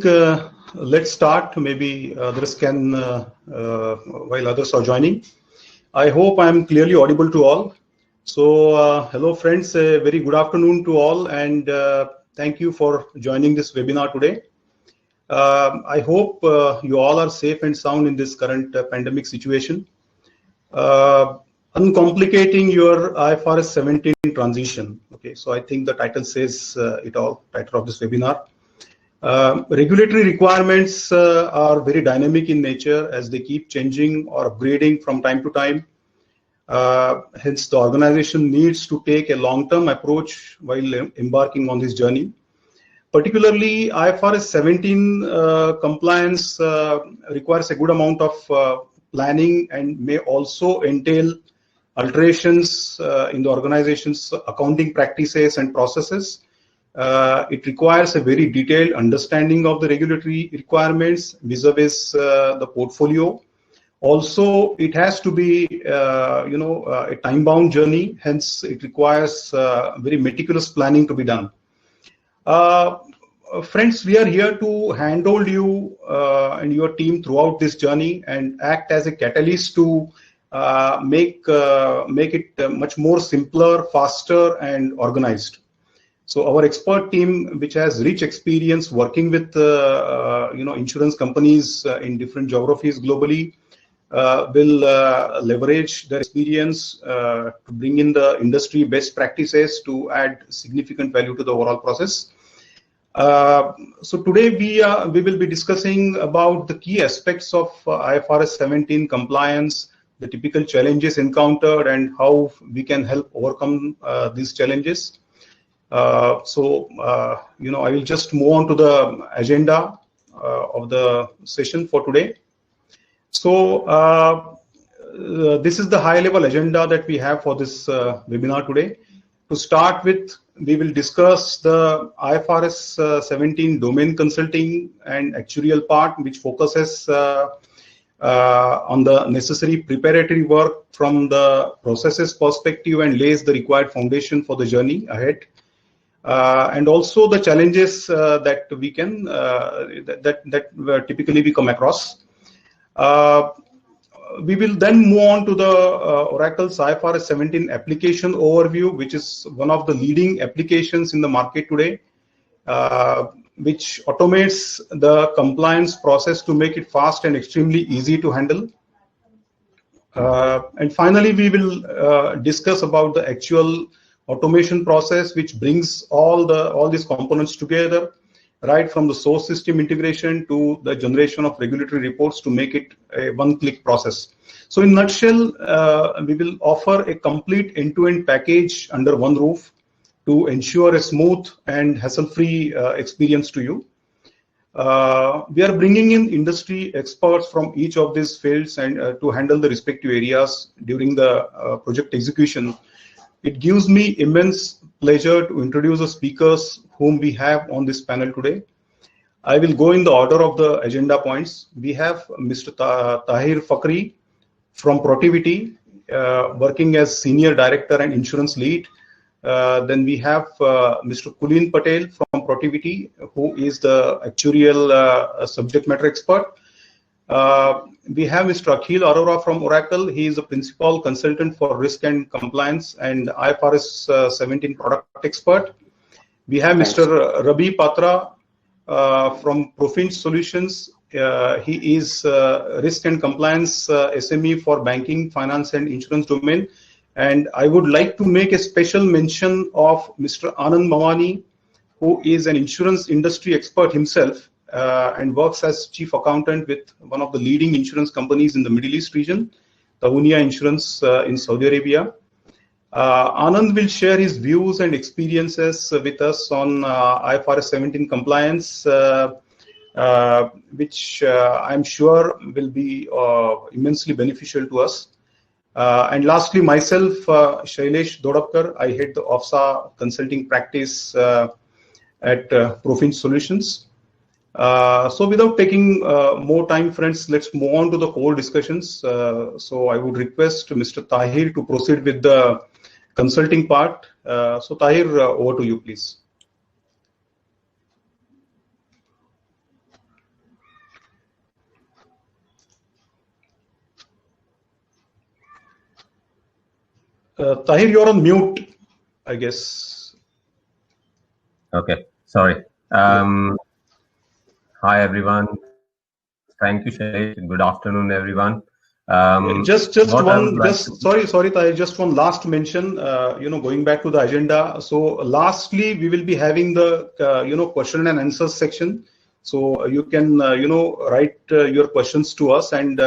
Let's start. Maybe others can, while others are joining. I hope I'm clearly audible to all. So, hello friends, a very good afternoon to all, and thank you for joining this webinar today. I hope you all are safe and sound in this current pandemic situation. Uncomplicating your IFRS 17 transition. Okay, so I think the title says it all, title of this webinar. Regulatory requirements are very dynamic in nature as they keep changing or upgrading from time to time. Hence, the organization needs to take a long-term approach while embarking on this journey. Particularly, IFRS 17 compliance requires a good amount of planning and may also entail alterations in the organization's accounting practices and processes. It requires a very detailed understanding of the regulatory requirements vis-a-vis the portfolio. Also, it has to be, a time-bound journey. Hence, it requires very meticulous planning to be done. Friends, we are here to handhold you and your team throughout this journey and act as a catalyst to make it much more simpler, faster, and organized. So our expert team, which has rich experience working with insurance companies in different geographies globally, will leverage their experience to bring in the industry best practices to add significant value to the overall process. So today we will be discussing about the key aspects of IFRS 17 compliance, the typical challenges encountered, and how we can help overcome these challenges. I will just move on to the agenda of the session for today. So this is the high-level agenda that we have for this webinar today. To start with, we will discuss the IFRS 17 domain consulting and actuarial part, which focuses on the necessary preparatory work from the processes perspective and lays the required foundation for the journey ahead. And also the challenges that we can typically we come across. We will then move on to the Oracle's IFRS 17 application overview, which is one of the leading applications in the market today, which automates the compliance process to make it fast and extremely easy to handle. And finally, we will discuss about the actual automation process, which brings all these components together, right from the source system integration to the generation of regulatory reports to make it a one-click process. So in a nutshell, we will offer a complete end-to-end package under one roof to ensure a smooth and hassle-free experience to you. We are bringing in industry experts from each of these fields and to handle the respective areas during the project execution. It gives me immense pleasure to introduce the speakers whom we have on this panel today. I will go in the order of the agenda points. We have Mr. Taher Fakhri from Protiviti, working as Senior Director and Insurance Lead. Then we have Mr. Kulin Patel from Protiviti, who is the Actuarial subject matter expert. We have Mr. Akhil Arora from Oracle. He is a principal consultant for risk and compliance and IFRS 17 product expert. We have Mr. Rabi Patra from Profinch Solutions. He is risk and compliance SME for banking, finance, and insurance domain. And I would like to make a special mention of Mr. Anand Mawani, who is an insurance industry expert himself. And works as chief accountant with one of the leading insurance companies in the Middle East region, Tahunia Insurance in Saudi Arabia. Anand will share his views and experiences with us on IFRS 17 compliance, which I'm sure will be immensely beneficial to us. And lastly, myself, Shailesh Dhodapkar, I head the OFSA consulting practice at Profinch Solutions. So without taking more time, friends, let's move on to the core discussions. So I would request Mr. Taher to proceed with the consulting part. So Taher, over to you, please. Tahir, you're on mute, I guess. Okay, sorry. Hi, everyone. Thank you, Shailesh. Good afternoon, everyone. Sorry, Tahir, just one last mention, going back to the agenda. So lastly, we will be having the, question and answers section. So you can, write your questions to us, and,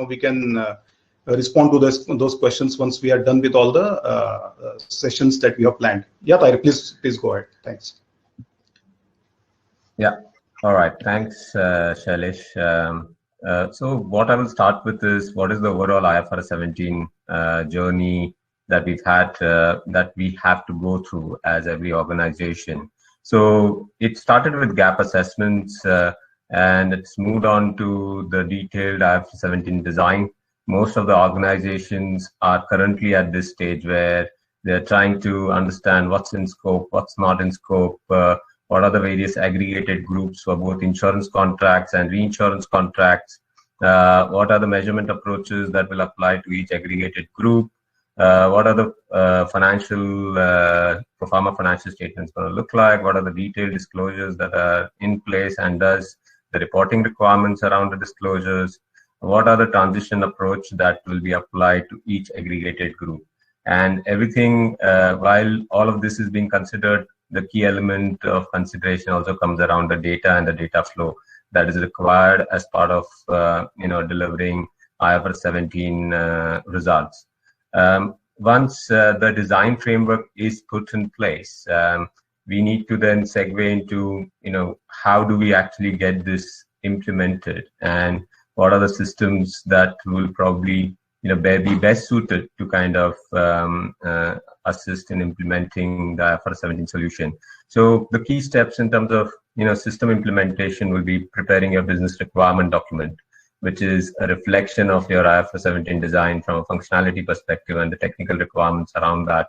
we can respond to those questions once we are done with all the sessions that we have planned. Yeah, Tahir, please go ahead. Thanks. Yeah. All right. Thanks, Shailesh. So what I will start with is what is the overall IFRS 17 journey that we've had, that we have to go through as every organization. So it started with gap assessments, and it's moved on to the detailed IFRS 17 design. Most of the organizations are currently at this stage where they're trying to understand what's in scope, what's not in scope, what are the various aggregated groups for both insurance contracts and reinsurance contracts, what are the measurement approaches that will apply to each aggregated group, what are the pro forma financial statements going to look like, what are the detailed disclosures that are in place, and does the reporting requirements around the disclosures, what are the transition approach that will be applied to each aggregated group. And everything, while all of this is being considered, the key element of consideration also comes around the data and the data flow that is required as part of delivering IFRS 17 results. Once the design framework is put in place, we need to then segue into how do we actually get this implemented, and what are the systems that will probably be best suited to kind of assist in implementing the IFRS 17 solution. So the key steps in terms of system implementation will be preparing your business requirement document, which is a reflection of your IFRS 17 design from a functionality perspective and the technical requirements around that.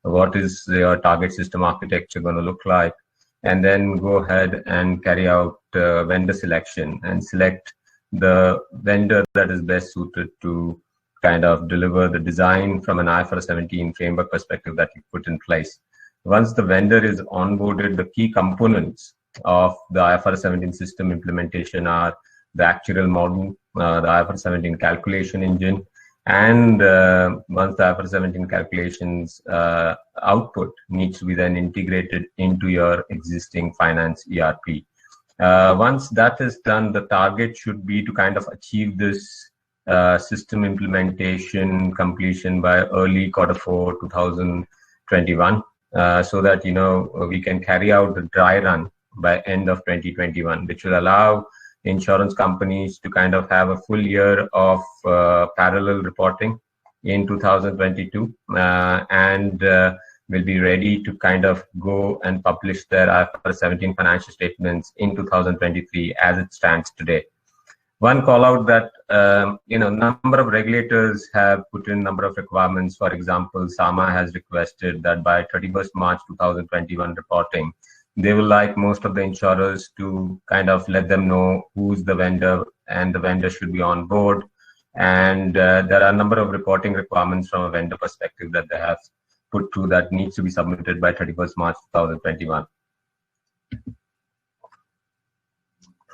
What is your target system architecture going to look like? And then go ahead and carry out vendor selection and select the vendor that is best suited to kind of deliver the design from an IFRS 17 framework perspective that you put in place. Once the vendor is onboarded, the key components of the IFRS 17 system implementation are the actuarial model, the IFRS 17 calculation engine, and once the IFRS 17 calculations output needs to be then integrated into your existing finance ERP. Once that is done, the target should be to kind of achieve this system implementation completion by early Q4 2021, so that we can carry out the dry run by end of 2021, which will allow insurance companies to kind of have a full year of parallel reporting in 2022, and will be ready to kind of go and publish their IFRS 17 financial statements in 2023 as it stands today. One call out that, number of regulators have put in number of requirements. For example, SAMA has requested that by 31st March 2021 reporting, they will like most of the insurers to kind of let them know who's the vendor, and the vendor should be on board. And there are a number of reporting requirements from a vendor perspective that they have put through that needs to be submitted by 31st March 2021.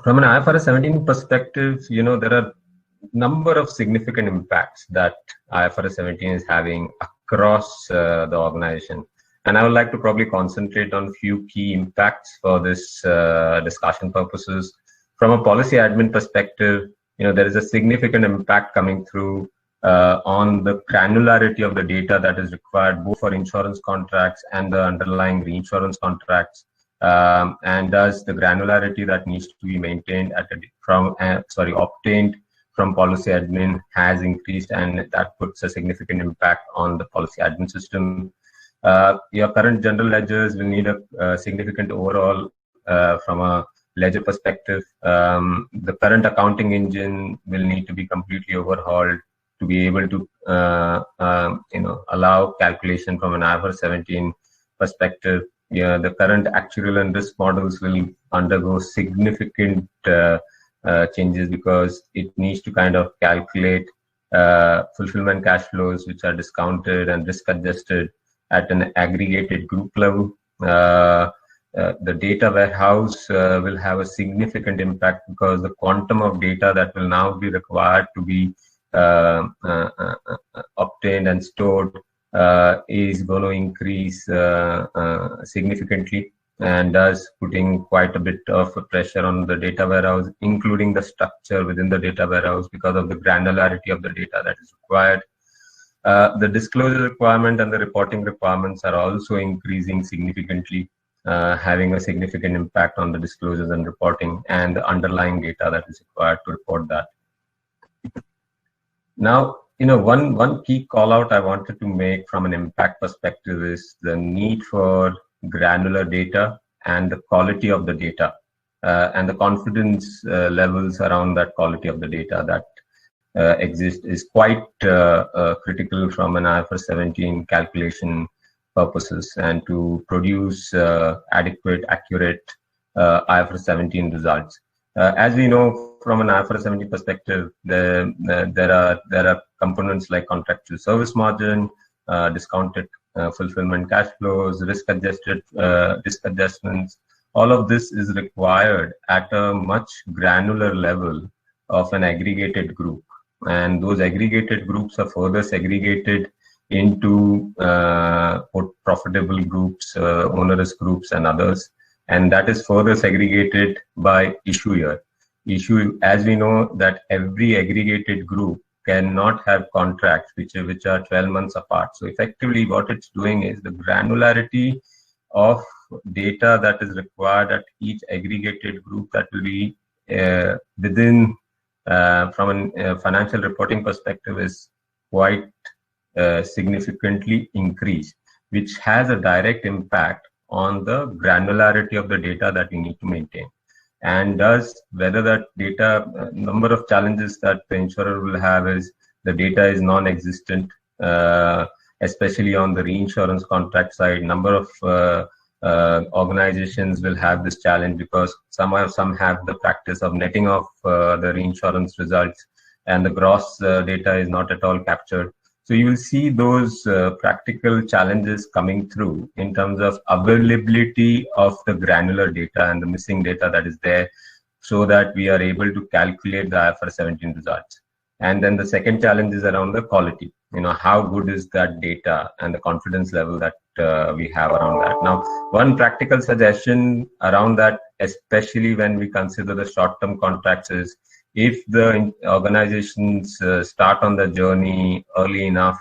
From an IFRS 17 perspective, there are a number of significant impacts that IFRS 17 is having across the organization. And I would like to probably concentrate on a few key impacts for this discussion purposes. From a policy admin perspective, there is a significant impact coming through on the granularity of the data that is required both for insurance contracts and the underlying reinsurance contracts. And thus the granularity that needs to be maintained obtained from policy admin has increased, and that puts a significant impact on the policy admin system. Your current general ledgers will need a significant overhaul from a ledger perspective. The current accounting engine will need to be completely overhauled to be able to allow calculation from an IFRS 17 perspective. The current actuarial and risk models will undergo significant changes because it needs to kind of calculate fulfillment cash flows which are discounted and risk adjusted at an aggregated group level. The data warehouse will have a significant impact because the quantum of data that will now be required to be obtained and stored is going to increase significantly, and thus putting quite a bit of pressure on the data warehouse, including the structure within the data warehouse because of the granularity of the data that is required. The disclosure requirement and the reporting requirements are also increasing significantly, having a significant impact on the disclosures and reporting and the underlying data that is required to report that. Now, one key call out I wanted to make from an impact perspective is the need for granular data and the quality of the data and the confidence levels around that quality of the data that exist is quite critical from an IFRS 17 calculation purposes and to produce adequate, accurate IFRS 17 results. As we know from an IFRS 17 perspective, there are components like contractual service margin, discounted fulfillment cash flows, risk adjustments. All of this is required at a much granular level of an aggregated group, and those aggregated groups are further segregated into profitable groups, onerous groups, and others, and that is further segregated by issue year. As we know that every aggregated group cannot have contracts which are 12 months apart. So effectively what it's doing is the granularity of data that is required at each aggregated group that will be within from a financial reporting perspective is quite significantly increased, which has a direct impact on the granularity of the data that we need to maintain. And thus, whether that data, number of challenges that the insurer will have is the data is non-existent, especially on the reinsurance contract side. Number of organizations will have this challenge because some have the practice of netting off the reinsurance results, and the gross data is not at all captured. So you will see those practical challenges coming through in terms of availability of the granular data and the missing data that is there, so that we are able to calculate the IFRS 17 results. And then the second challenge is around the quality. How good is that data and the confidence level that we have around that. Now, one practical suggestion around that, especially when we consider the short-term contracts, is if the organizations start on the journey early enough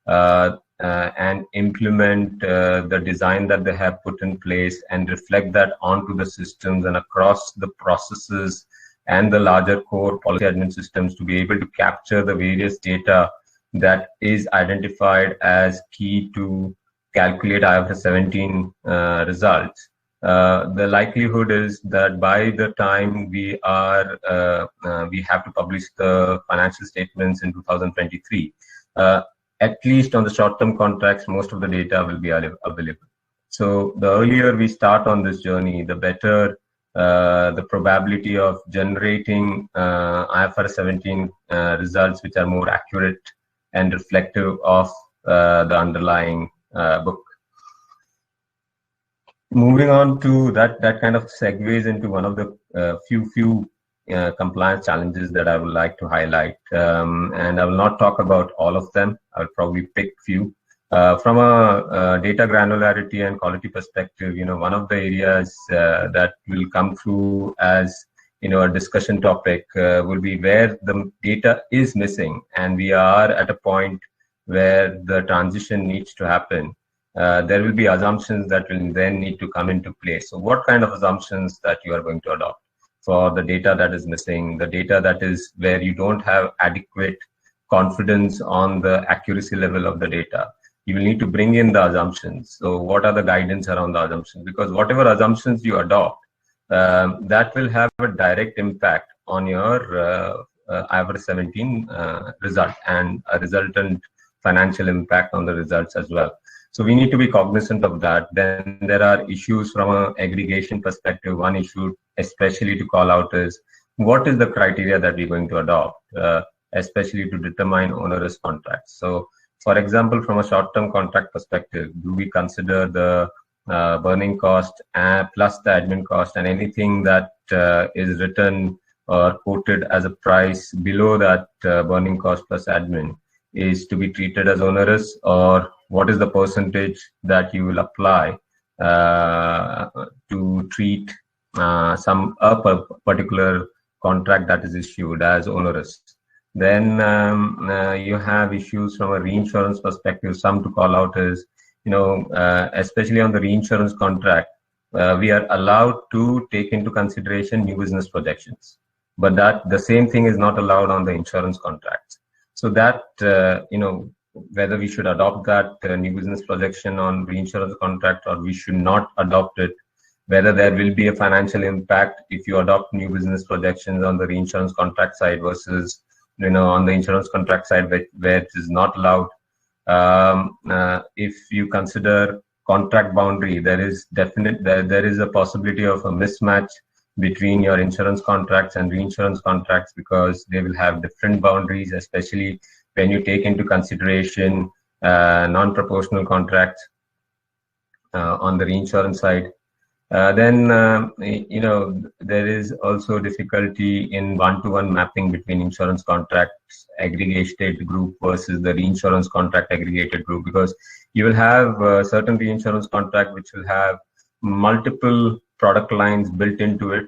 and implement the design that they have put in place and reflect that onto the systems and across the processes and the larger core policy admin systems to be able to capture the various data that is identified as key to calculate IFRS 17 results, the likelihood is that by the time we have to publish the financial statements in 2023, at least on the short-term contracts, most of the data will be available. So the earlier we start on this journey, the better the probability of generating IFRS 17 results which are more accurate and reflective of the underlying book. Moving on to that kind of segues into one of the few compliance challenges that I would like to highlight, and I will not talk about all of them. I'll probably pick few. From a data granularity and quality perspective, one of the areas that will come through as a discussion topic will be where the data is missing, and we are at a point where the transition needs to happen. There will be assumptions that will then need to come into play. So what kind of assumptions that you are going to adopt for the data that is missing, the data that is where you don't have adequate confidence on the accuracy level of the data? You will need to bring in the assumptions. So what are the guidance around the assumptions? Because whatever assumptions you adopt, that will have a direct impact on your IFRS 17 result and a resultant financial impact on the results as well. So we need to be cognizant of that. Then there are issues from an aggregation perspective. One issue especially to call out is what is the criteria that we're going to adopt? especially to determine onerous contracts. So, for example, from a short-term contract perspective, do we consider the burning cost plus the admin cost, and anything that is written or quoted as a price below that burning cost plus admin is to be treated as onerous, or what is the percentage that you will apply to treat a particular contract that is issued as onerous. Then you have issues from a reinsurance perspective. Some to call out is, especially on the reinsurance contract, we are allowed to take into consideration new business projections, but that the same thing is not allowed on the insurance contracts. So that, whether we should adopt that new business projection on reinsurance contract or we should not adopt it, whether there will be a financial impact if you adopt new business projections on the reinsurance contract side versus, on the insurance contract side where it is not allowed. If you consider contract boundary, there is a possibility of a mismatch between your insurance contracts and reinsurance contracts because they will have different boundaries, especially when you take into consideration non-proportional contracts on the reinsurance side. Then there is also difficulty in one-to-one mapping between insurance contracts aggregated group versus the reinsurance contract aggregated group, because you will have a certain reinsurance contract which will have multiple product lines built into it,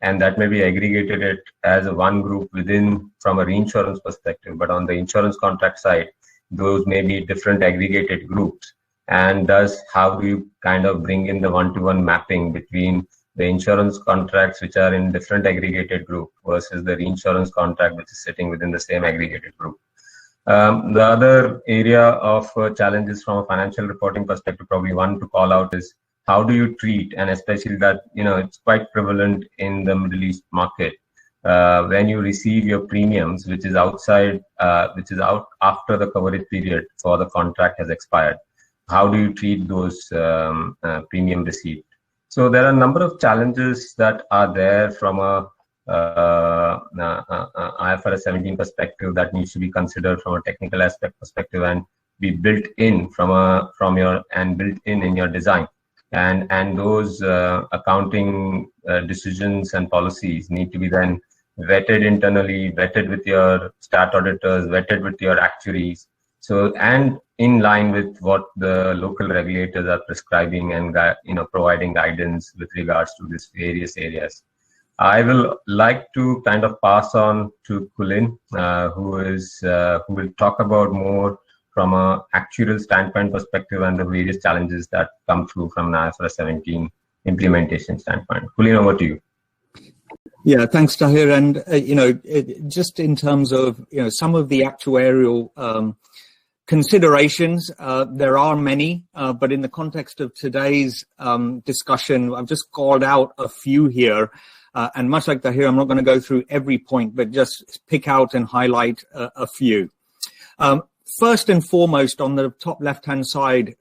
and that may be aggregated it as a one group within from a reinsurance perspective. But on the insurance contract side, those may be different aggregated groups. And thus, how do you kind of bring in the one-to-one mapping between the insurance contracts which are in different aggregated group versus the reinsurance contract which is sitting within the same aggregated group? The other area of challenges from a financial reporting perspective, probably one to call out, is how do you treat, and especially that, it's quite prevalent in the Middle East market, when you receive your premiums, which is out after the coverage period for the contract has expired. How do you treat those premium receipt? So there are a number of challenges that are there from a IFRS 17 perspective that needs to be considered from a technical aspect perspective and be built in built in your design. And those accounting decisions and policies need to be then vetted internally, vetted with your stat auditors, vetted with your actuaries. So, and in line with what the local regulators are prescribing and providing guidance with regards to these various areas. I will like to kind of pass on to Kulin, who will talk about more from a actuarial standpoint perspective and the various challenges that come through from an IFRS 17 implementation standpoint. Kulin, over to you. Yeah, thanks, Taher. And just in terms of some of the actuarial considerations, there are many, but in the context of today's discussion, I've just called out a few here. And much like Taher, I'm not going to go through every point, but just pick out and highlight a few. First and foremost, on the top left-hand side,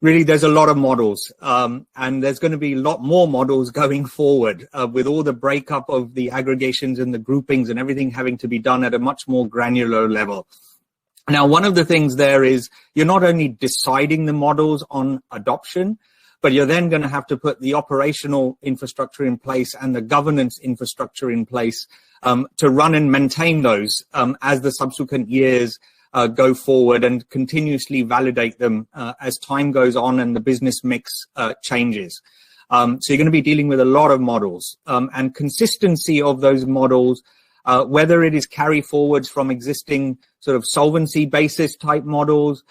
really there's a lot of models, and there's going to be a lot more models going forward with all the breakup of the aggregations and the groupings and everything having to be done at a much more granular level. Now, one of the things there is you're not only deciding the models on adoption, but you're then going to have to put the operational infrastructure in place and the governance infrastructure in place to run and maintain those as the subsequent years go forward, and continuously validate them as time goes on and the business mix changes. So you're going to be dealing with a lot of models, and consistency of those models, whether it is carry forwards from existing sort of solvency basis type models,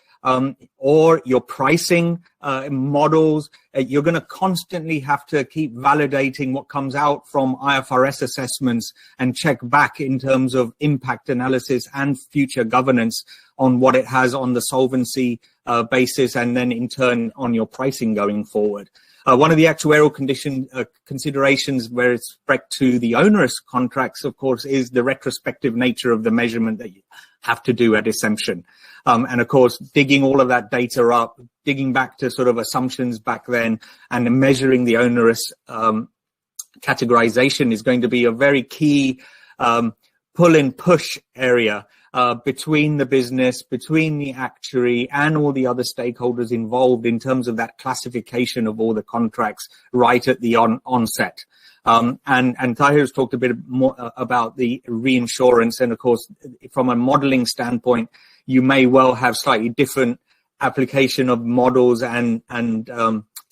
or your pricing models, you're going to constantly have to keep validating what comes out from IFRS assessments and check back in terms of impact analysis and future governance on what it has on the solvency basis, and then in turn on your pricing going forward. One of the actuarial considerations with respect to the onerous contracts, of course, is the retrospective nature of the measurement that you have to do at assumption. And of course, digging all of that data up, digging back to sort of assumptions back then, and measuring the onerous categorization is going to be a very key pull and push area between the business, between the actuary and all the other stakeholders involved in terms of that classification of all the contracts right at the onset. And Taher has talked a bit more about the reinsurance. And of course, from a modeling standpoint, you may well have slightly different application of models and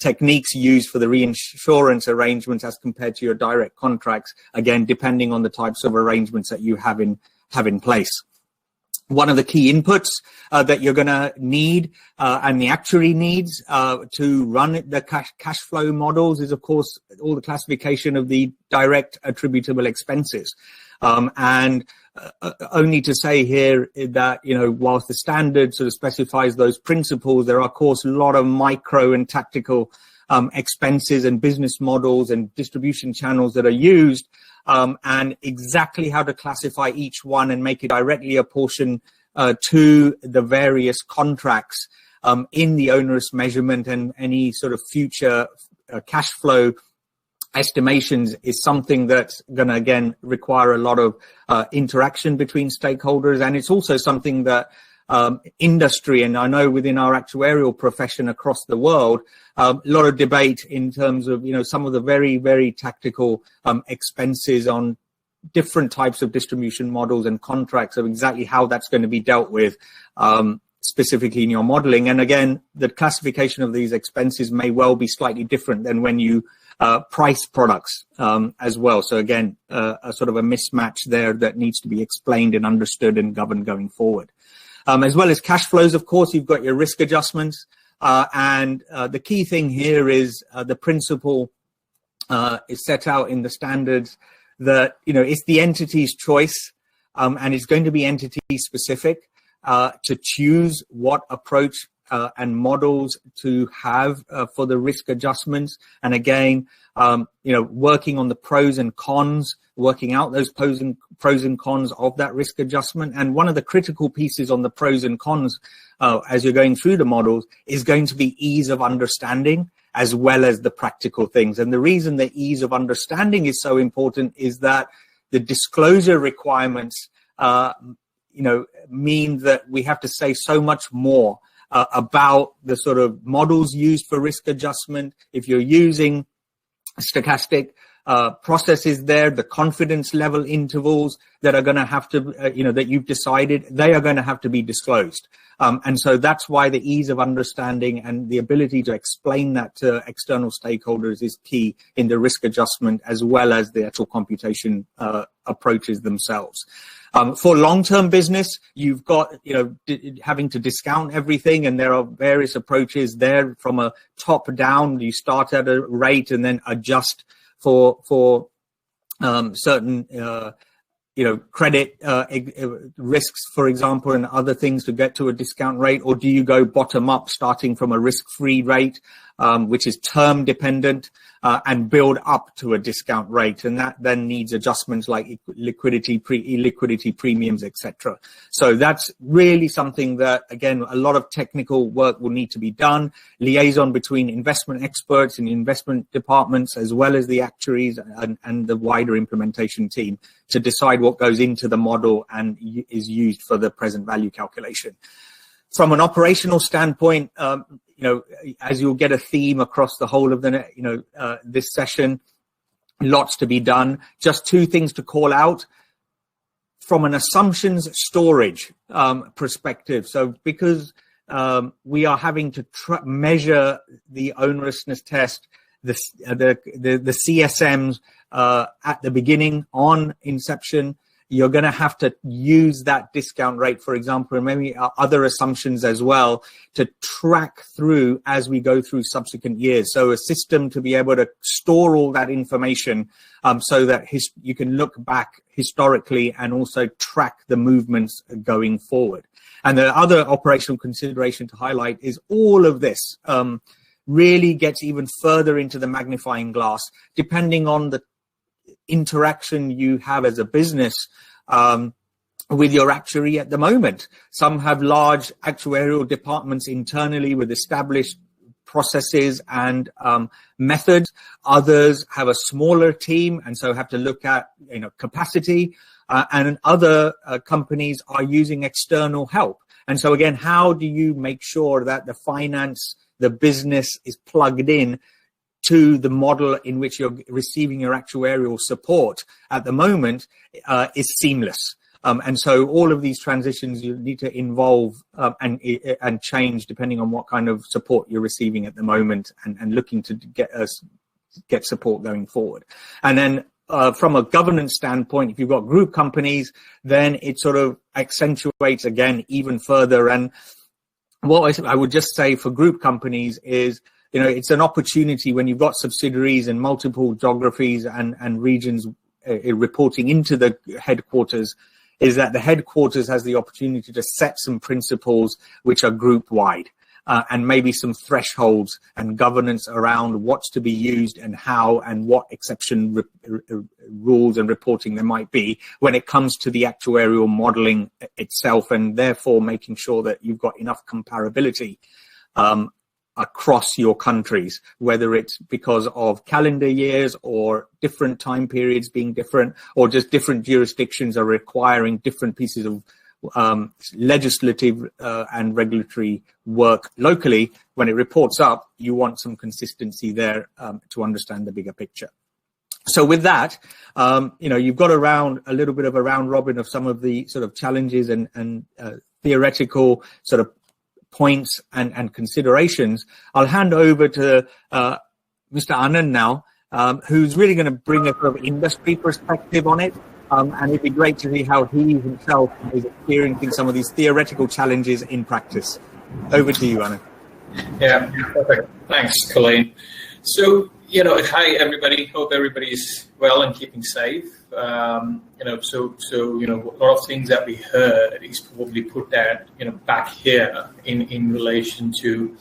techniques used for the reinsurance arrangements as compared to your direct contracts, again, depending on the types of arrangements that you have in place. One of the key inputs that you're going to need and the actuary needs to run the cash flow models is, of course, all the classification of the direct attributable expenses. And only to say here that, whilst the standard sort of specifies those principles, there are, of course, a lot of micro and tactical expenses and business models and distribution channels that are used, and exactly how to classify each one and make it directly apportion to the various contracts in the onerous measurement and any sort of future cash flow estimations is something that's going to, again, require a lot of interaction between stakeholders. And it's also something that industry, and I know within our actuarial profession across the world, a lot of debate in terms of, some of the very, very tactical expenses on different types of distribution models and contracts of exactly how that's going to be dealt with specifically in your modeling. And again, the classification of these expenses may well be slightly different than when you price products as well. So again, a sort of a mismatch there that needs to be explained and understood and governed going forward. As well as cash flows, of course, you've got your risk adjustments. And the key thing here is the principle is set out in the standards that, it's the entity's choice and it's going to be entity specific to choose what approach and models to have for the risk adjustments. And again, working on the pros and cons, working out those pros and cons of that risk adjustment. And one of the critical pieces on the pros and cons as you're going through the models is going to be ease of understanding as well as the practical things. And the reason the ease of understanding is so important is that the disclosure requirements, mean that we have to say so much more about the sort of models used for risk adjustment. If you're using stochastic processes there, the confidence level intervals that are going to have to, that you've decided, they are going to have to be disclosed. And so that's why the ease of understanding and the ability to explain that to external stakeholders is key in the risk adjustment as well as the actual computation approaches themselves. For long-term business, you've got, having to discount everything, and there are various approaches there from a top down. You start at a rate and then adjust for certain, credit risks, for example, and other things to get to a discount rate? Or do you go bottom up, starting from a risk-free rate, which is term dependent, and build up to a discount rate? And that then needs adjustments like liquidity, illiquidity premiums, etc. So that's really something that, again, a lot of technical work will need to be done. Liaison between investment experts and investment departments, as well as the actuaries and the wider implementation team, to decide what goes into the model and is used for the present value calculation. From an operational standpoint, as you'll get a theme across the whole of the, this session, lots to be done. Just two things to call out from an assumptions storage perspective. So because we are having to measure the onerousness test, the CSMs at the beginning on inception, you're going to have to use that discount rate, for example, and maybe other assumptions as well, to track through as we go through subsequent years. So a system to be able to store all that information so that you can look back historically and also track the movements going forward. And the other operational consideration to highlight is all of this really gets even further into the magnifying glass, depending on the interaction you have as a business with your actuary at the moment. Some have large actuarial departments internally with established processes and methods. Others have a smaller team and so have to look at capacity. And other companies are using external help. And so again, how do you make sure that the finance, the business is plugged in to the model in which you're receiving your actuarial support at the moment is seamless? And so all of these transitions you need to involve and change depending on what kind of support you're receiving at the moment and looking to get support going forward. And then from a governance standpoint, if you've got group companies, then it sort of accentuates again even further. And what I would just say for group companies is, it's an opportunity when you've got subsidiaries in multiple geographies and regions reporting into the headquarters, is that the headquarters has the opportunity to set some principles which are group wide. And maybe some thresholds and governance around what's to be used and how and what exception rules and reporting there might be when it comes to the actuarial modeling itself, and therefore making sure that you've got enough comparability across your countries, whether it's because of calendar years or different time periods being different, or just different jurisdictions are requiring different pieces of legislative and regulatory work locally. When it reports up, you want some consistency there to understand the bigger picture. So with that, you've got a little bit of a round robin of some of the sort of challenges and theoretical sort of points and considerations. I'll hand over to Mr. Anand now, who's really going to bring a sort of industry perspective on it. And it'd be great to see how he himself is experiencing some of these theoretical challenges in practice. Over to you, Anand. Yeah, perfect. Thanks, Kulin. So, hi everybody. Hope everybody's well and keeping safe. A lot of things that we heard is probably put that back here in relation to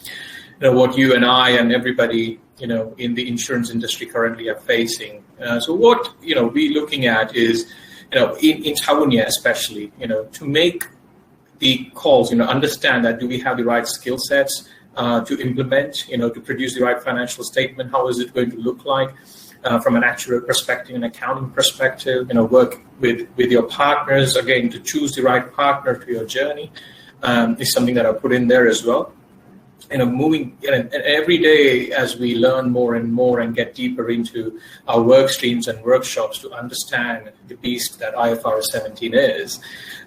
what you and I and everybody in the insurance industry currently are facing. So what we're looking at is in Tahunya especially to make the calls, understand that do we have the right skill sets to implement, to produce the right financial statement, how is it going to look like from an actuarial perspective, an accounting perspective, work with your partners, again, to choose the right partner to your journey is something that I put in there as well. Moving and every day as we learn more and more and get deeper into our work streams and workshops to understand the beast that IFRS 17 is,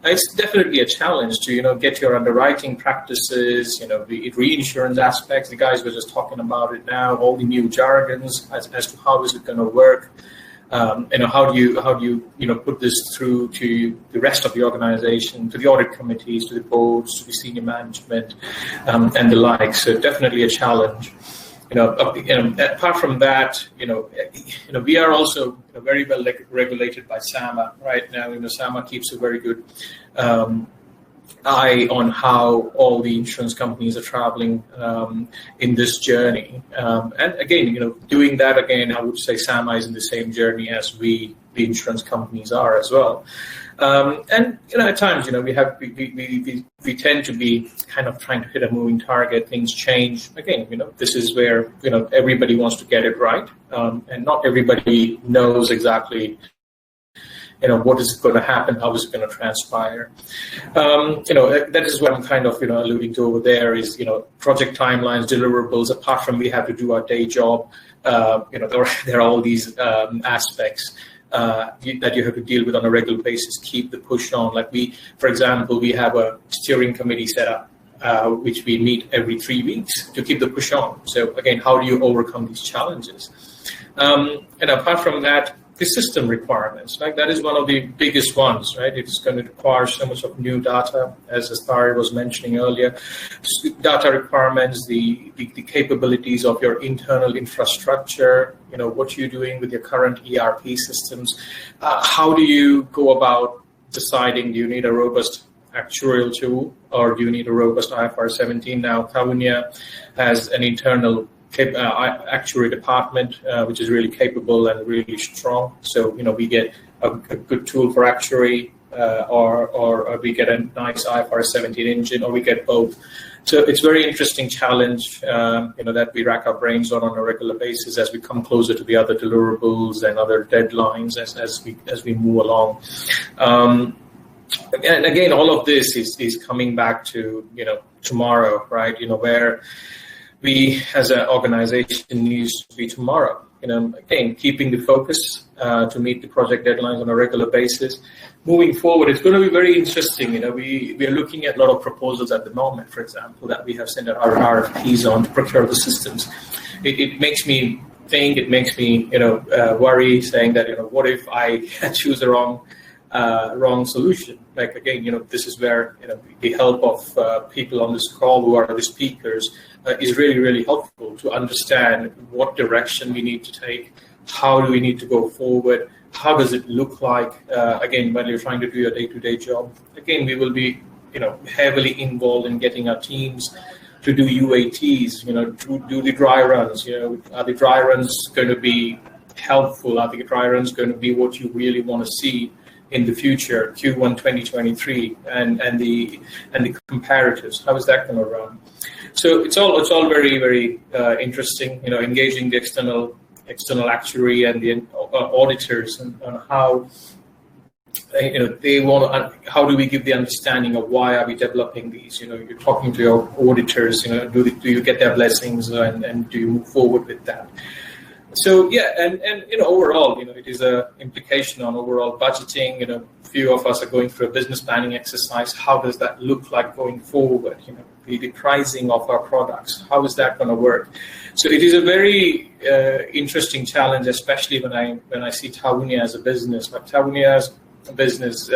it's definitely a challenge to get your underwriting practices, the reinsurance aspects. The guys were just talking about it now, all the new jargons as to how is it going to work. How do you put this through to the rest of the organization, to the audit committees, to the boards, to the senior management, and the like. So definitely a challenge. Apart from that, we are also very well regulated by SAMA right now. SAMA keeps a very good eye on how all the insurance companies are traveling in this journey. And again, doing that again, I would say SAMA is in the same journey as the insurance companies are as well. And at times, we tend to be kind of trying to hit a moving target. Things change. Again, this is where everybody wants to get it right, and not everybody knows exactly what is going to happen, how is it going to transpire. That is what I'm kind of alluding to over there is project timelines, deliverables. Apart from we have to do our day job, there are all these aspects that you have to deal with on a regular basis. Keep the push on. Like for example, we have a steering committee set up, which we meet every 3 weeks to keep the push on. So again, how do you overcome these challenges? And apart from that, the system requirements, like that is one of the biggest ones, right? It is going to require so much of new data, as Taher was mentioning earlier. Data requirements, the capabilities of your internal infrastructure, what you're doing with your current ERP systems. How do you go about deciding, do you need a robust actuarial tool or do you need a robust IFRS 17? Now, Tahunya has an internal actuary department, which is really capable and really strong. So, we get a good tool for actuary, or we get a nice IFRS 17 engine, or we get both. So it's a very interesting challenge, that we rack our brains on a regular basis as we come closer to the other deliverables and other deadlines as we move along. And again, all of this is coming back to tomorrow, right? Where we as an organization needs to be tomorrow. Again, keeping the focus to meet the project deadlines on a regular basis. Moving forward, it's going to be very interesting. We are looking at a lot of proposals at the moment, for example, that we have sent out our RFPs on to procure the systems. It makes me think, it makes me, worry, saying that, what if I choose the wrong solution? Like, again, this is where, the help of people on this call who are the speakers is really, really helpful to understand what direction we need to take, how do we need to go forward, how does it look like, again, when you're trying to do your day-to-day job. Again, we will be, heavily involved in getting our teams to do UATs, to do the dry runs. Are the dry runs going to be helpful? Are the dry runs going to be what you really want to see in the future, Q1 2023, and the comparatives? How is that going to run? So it's all very, very interesting. Engaging the external actuary and the auditors on how they want. How do we give the understanding of why are we developing these? You're talking to your auditors. Do you get their blessings, and do you move forward with that? So yeah, and overall, it is a implication on overall budgeting. Few of us are going through a business planning exercise. How does that look like going forward? The pricing of our products. How is that going to work? So it is a very interesting challenge, especially when I see Tahunia as a business. But Tahunia as a business,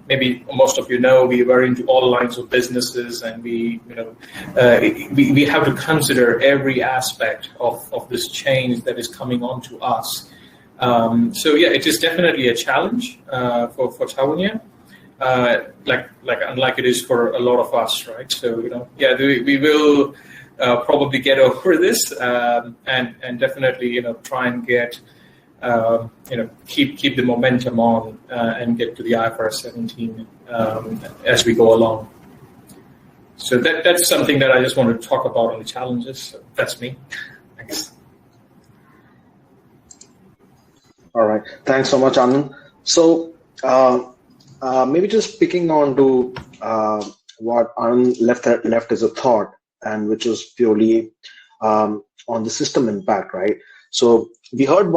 maybe most of we were into all lines of businesses, and we have to consider every aspect of this change that is coming onto us. So yeah, it is definitely a challenge for Tahunia, unlike it is for a lot of us, right? So we will probably get over this, and definitely try and get keep the momentum on and get to the IFRS 17 as we go along. So that's something that I just wanted to talk about on the challenges. So that's me. Thanks. All right. Thanks so much, Anand. So maybe just picking on to what Anand left as a thought, and which is purely on the system impact, right? So we heard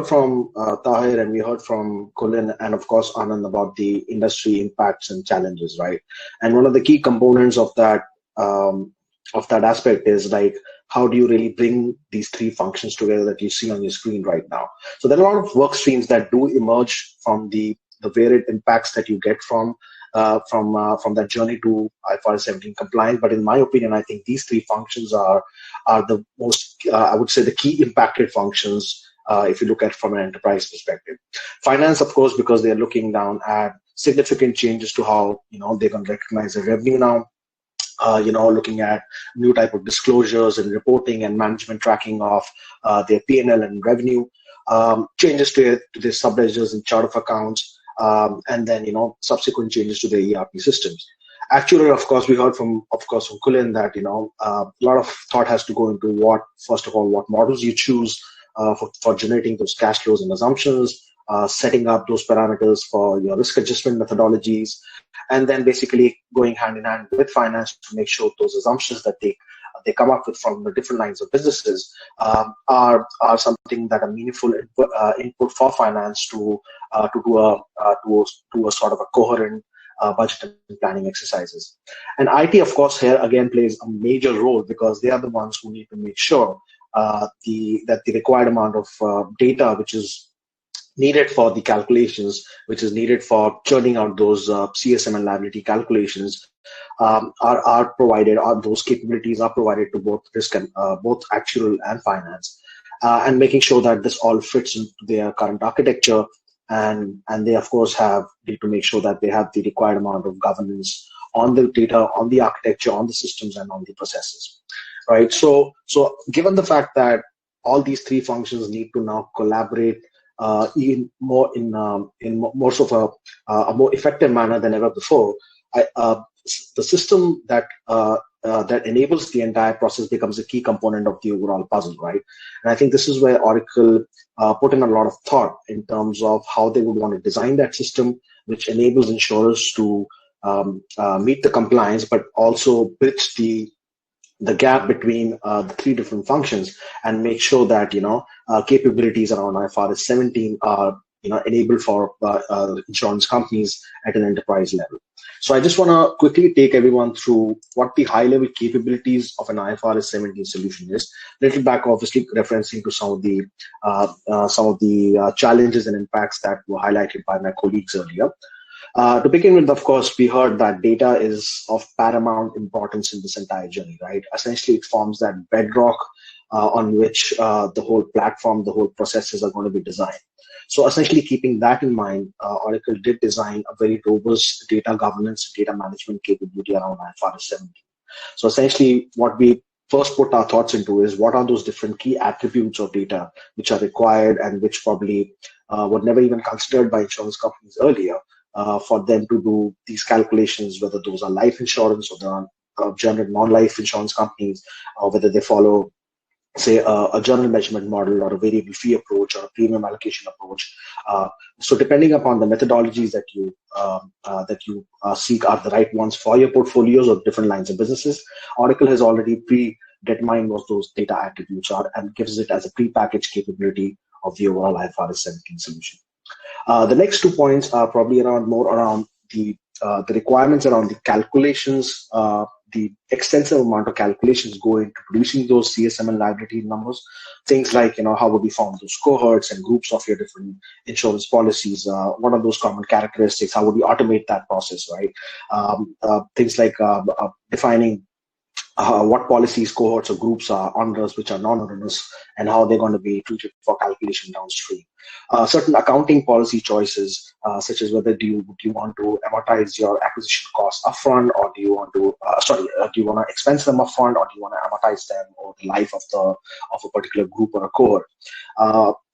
from Taher, and we heard from Kulin, and of course Anand, about the industry impacts and challenges, right? And one of the key components of that aspect is like, how do you really bring these three functions together that you see on your screen right now? So there are a lot of work streams that do emerge from the varied impacts that you get from that journey to IFRS 17 compliance. But in my opinion, I think these three functions are the most, I would say, the key impacted functions if you look at from an enterprise perspective. Finance, of course, because they're looking down at significant changes to how they can recognize their revenue now. Looking at new type of disclosures and reporting and management tracking of their P&L and revenue, changes to their subledgers and chart of accounts, and then subsequent changes to the ERP systems. Actuarial, of course, we heard from Kulin that a lot of thought has to go into what models you choose for generating those cash flows and assumptions, setting up those parameters for your risk adjustment methodologies, and then basically going hand in hand with finance to make sure those assumptions that they come up with from the different lines of businesses are something that are meaningful input for finance to do a sort of a coherent budget and planning exercises. And IT, of course, here again plays a major role, because they are the ones who need to make sure that the required amount of data which is needed for the calculations, which is needed for churning out those CSM and liability calculations, are provided, or those capabilities are provided to both risk and both actuarial and finance, and making sure that this all fits into their current architecture, and they of course need to make sure that they have the required amount of governance on the data, on the architecture, on the systems, and on the processes, right? So given the fact that all these three functions need to now collaborate in more of a more effective manner than ever before, the system that enables the entire process becomes a key component of the overall puzzle, right? And I think this is where Oracle put in a lot of thought in terms of how they would want to design that system, which enables insurers to meet the compliance, but also bridge the gap between the three different functions and make sure that capabilities around IFRS 17 are enabled for insurance companies at an enterprise level. So I just want to quickly take everyone through what the high-level capabilities of an IFRS 17 solution is. Little back, obviously, referencing to some of the challenges and impacts that were highlighted by my colleagues earlier. To begin with, of course, we heard that data is of paramount importance in this entire journey, right? Essentially, it forms that bedrock on which the whole platform, the whole processes are going to be designed. So essentially, keeping that in mind, Oracle did design a very robust data governance, data management capability around IFRS 17. So essentially, what we first put our thoughts into is what are those different key attributes of data which are required and which probably were never even considered by insurance companies earlier for them to do these calculations, whether those are life insurance or there are general non-life insurance companies, or whether they follow, say, a journal measurement model or a variable fee approach or a premium allocation approach. So depending upon the methodologies that you seek are the right ones for your portfolios or different lines of businesses, Oracle has already predetermined what those data attributes are and gives it as a prepackaged capability of the overall IFRS 17 solution. The next 2 points are probably more around the requirements around the calculations. The extensive amount of calculations go into producing those CSM and liability numbers. Things like, how would we form those cohorts and groups of your different insurance policies? What are those common characteristics? How would we automate that process, right? Things like defining what policies, cohorts, or groups are onerous, which are non-onerous, and how they're going to be treated for calculation downstream. Certain accounting policy choices, such as whether do you want to amortize your acquisition costs upfront, or do you want to expense them upfront, or do you want to amortize them over the life of a particular group or a cohort?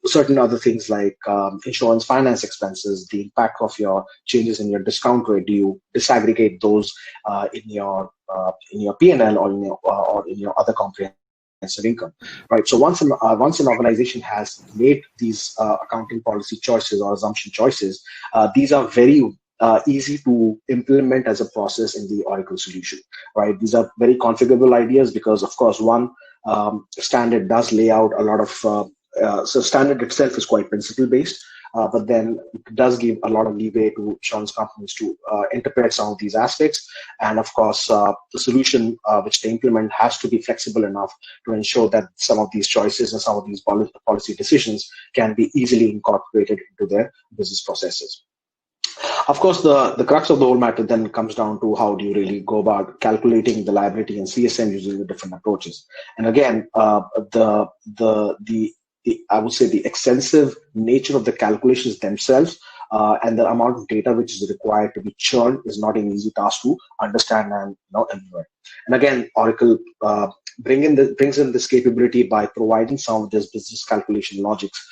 Certain other things like insurance finance expenses, the impact of your changes in your discount rate. Do you disaggregate those in your P&L or in your other comprehensive income, right? So once an organization has made these accounting policy choices or assumption choices, these are very easy to implement as a process in the Oracle solution, right? These are very configurable ideas because, of course, one standard does lay out a lot of so standard itself is quite principle based, but then it does give a lot of leeway to insurance companies to interpret some of these aspects. And of course, the solution which they implement has to be flexible enough to ensure that some of these choices and some of these policy decisions can be easily incorporated into their business processes. Of course, the crux of the whole matter then comes down to how do you really go about calculating the liability and CSM using the different approaches. And again, I would say the extensive nature of the calculations themselves and the amount of data which is required to be churned is not an easy task to understand and implement. And again, Oracle brings in this capability by providing some of this business calculation logics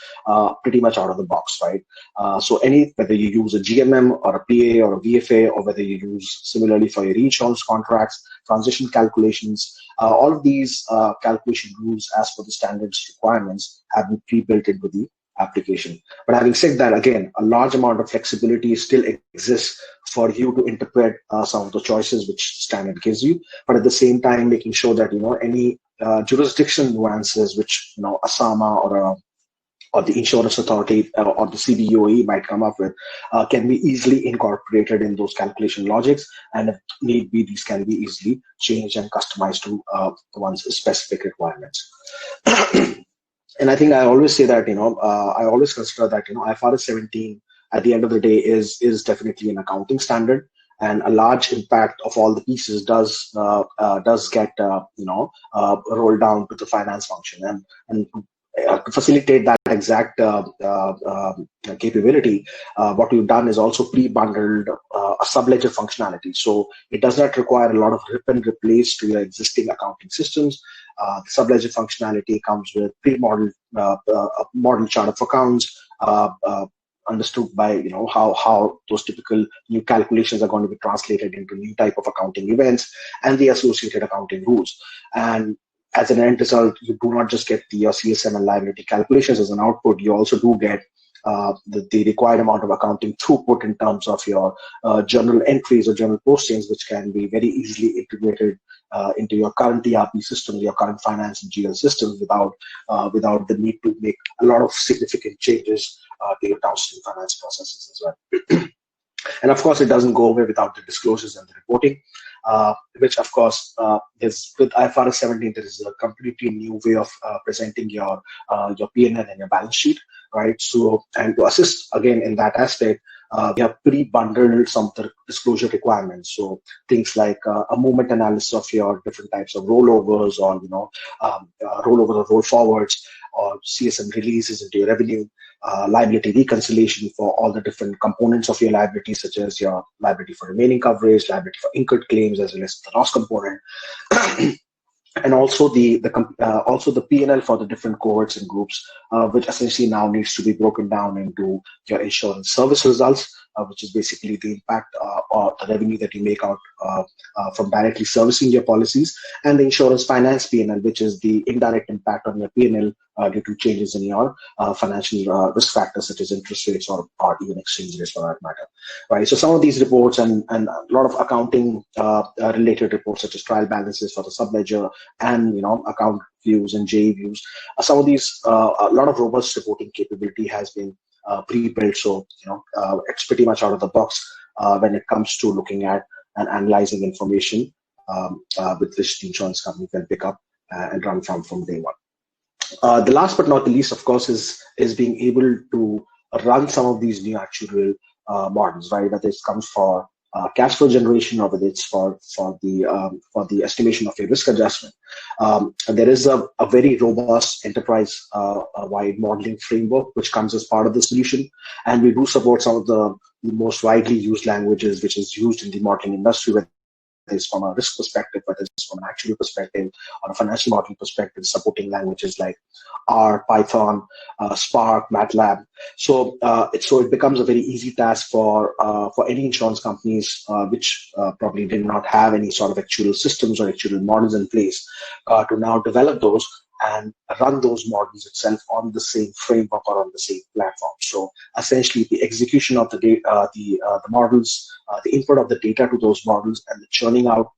pretty much out of the box, right? So whether you use a GMM or a PA or a VFA, or whether you use similarly for your reinsurance contracts, transition calculations, all of these calculation rules as per the standards requirements have been pre-built into the application. But having said that, again, a large amount of flexibility still exists for you to interpret some of the choices which the standard gives you, but at the same time making sure that any jurisdiction nuances which ASAMA or the insurance authority or the CBOE might come up with can be easily incorporated in those calculation logics, and if need be, these can be easily changed and customized to one's specific requirements. And I think I always say that, I always consider that, IFRS 17 at the end of the day is definitely an accounting standard, and a large impact of all the pieces does get, rolled down to the finance function. And to facilitate that exact capability, what we've done is also pre-bundled a subledger functionality. So it does not require a lot of rip and replace to your existing accounting systems. The subledger functionality comes with pre-modeled model chart of accounts, understood by how those typical new calculations are going to be translated into new type of accounting events and the associated accounting rules. And as an end result, you do not just get your CSM and liability calculations as an output, you also do get the required amount of accounting throughput in terms of your journal entries or journal postings, which can be very easily integrated into your current ERP systems, your current finance and GL systems without the need to make a lot of significant changes to your downstream finance processes as well. And of course, it doesn't go away without the disclosures and the reporting, which of course is with IFRS 17. There is a completely new way of presenting your P&L and your balance sheet, right? So, and to assist again in that aspect, we have pre-bundled some of the disclosure requirements. So things like a movement analysis of your different types of rollovers, or rollovers or roll forwards, or CSM releases into your revenue, liability reconciliation for all the different components of your liability, such as your liability for remaining coverage, liability for incurred claims, as well as the loss component. And also the P&L for the different cohorts and groups, which essentially now needs to be broken down into your insurance service results, which is basically the impact or the revenue that you make out from directly servicing your policies, and the insurance finance P&L, which is the indirect impact on your P&L due to changes in your financial risk factors, such as interest rates or even exchange rates for that matter. Right. So some of these reports and a lot of accounting related reports, such as trial balances for the subledger and account views and JE views, some of these a lot of robust reporting capability has been pre-built. So it's pretty much out of the box when it comes to looking at and analyzing information with which the insurance company can pick up and run from day one. The last but not the least, of course, is being able to run some of these new actuarial models, right? Whether it comes for cash flow generation, or whether it's for the estimation of a risk adjustment. There is a very robust enterprise-wide modeling framework which comes as part of the solution, and we do support some of the most widely used languages which is used in the modeling industry, whether it's from a risk perspective, whether it's from an actual perspective or a financial modeling perspective, supporting languages like R, Python, Spark, MATLAB. So it becomes a very easy task for any insurance companies which probably did not have any sort of actuarial systems or actuarial models in place to now develop those and run those models itself on the same framework or on the same platform. So essentially, the execution of the data, the models, the input of the data to those models, and the churning out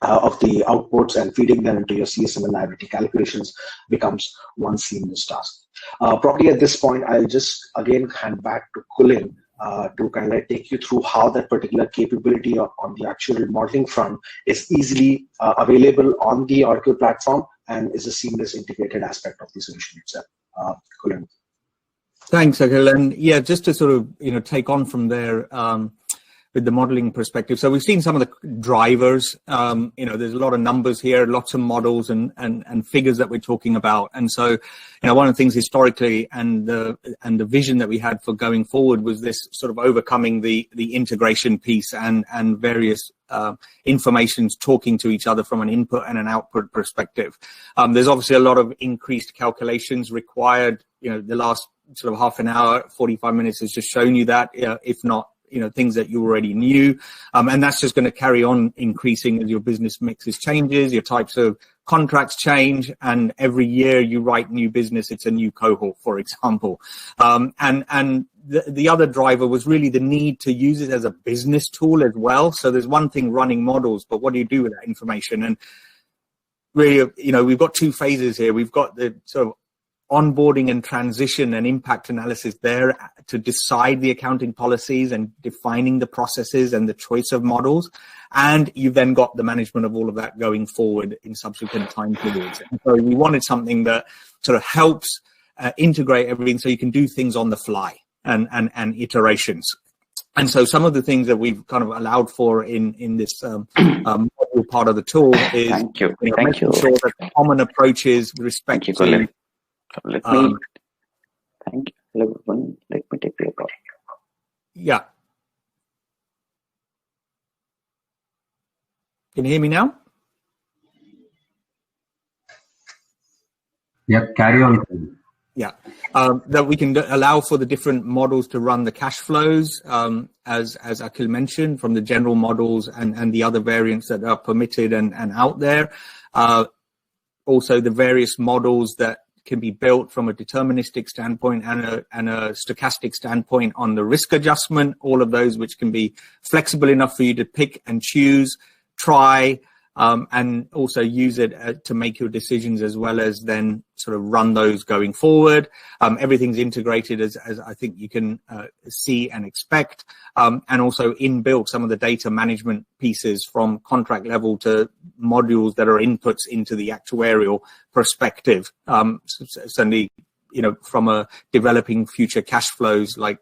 of the outputs and feeding them into your CSM and liability calculations becomes one seamless task. Probably at this point, I'll just again hand back to Kulin to kind of take you through how that particular capability on the actual modeling front is easily available on the Oracle platform and is a seamless integrated aspect of the solution itself. Kulin. Thanks, Akhil. And yeah, just to sort of take on from there with the modeling perspective. So we've seen some of the drivers. There's a lot of numbers here, lots of models and figures that we're talking about. And so, one of the things historically and the vision that we had for going forward was this sort of overcoming the integration piece and various informations talking to each other from an input and an output perspective. There's obviously a lot of increased calculations required. The last sort of half an hour, 45 minutes has just shown you that, if not, things that you already knew. And that's just going to carry on increasing as your business mixes changes, your types of contracts change, and every year you write new business, it's a new cohort, for example. And the other driver was really the need to use it as a business tool as well. So there's one thing running models, but what do you do with that information? And really, we've got two phases here. We've got the sort of onboarding and transition and impact analysis there to decide the accounting policies and defining the processes and the choice of models. And you've then got the management of all of that going forward in subsequent time periods. And so we wanted something that sort of helps integrate everything so you can do things on the fly and iterations. And so some of the things that we've kind of allowed for in this module part of the tool is making sure that the common approaches with respect to let me take the call. Yeah. Can you hear me now? Yeah, carry on. Yeah, that we can allow for the different models to run the cash flows, as Akhil mentioned, from the general models and the other variants that are permitted and out there. Also, the various models that can be built from a deterministic standpoint and a stochastic standpoint on the risk adjustment, all of those which can be flexible enough for you to pick and choose, try, and also use it to make your decisions, as well as then sort of run those going forward. Everything's integrated as I think you can see and expect, and also inbuilt some of the data management pieces from contract level to modules that are inputs into the actuarial perspective. Certainly, from a developing future cash flows like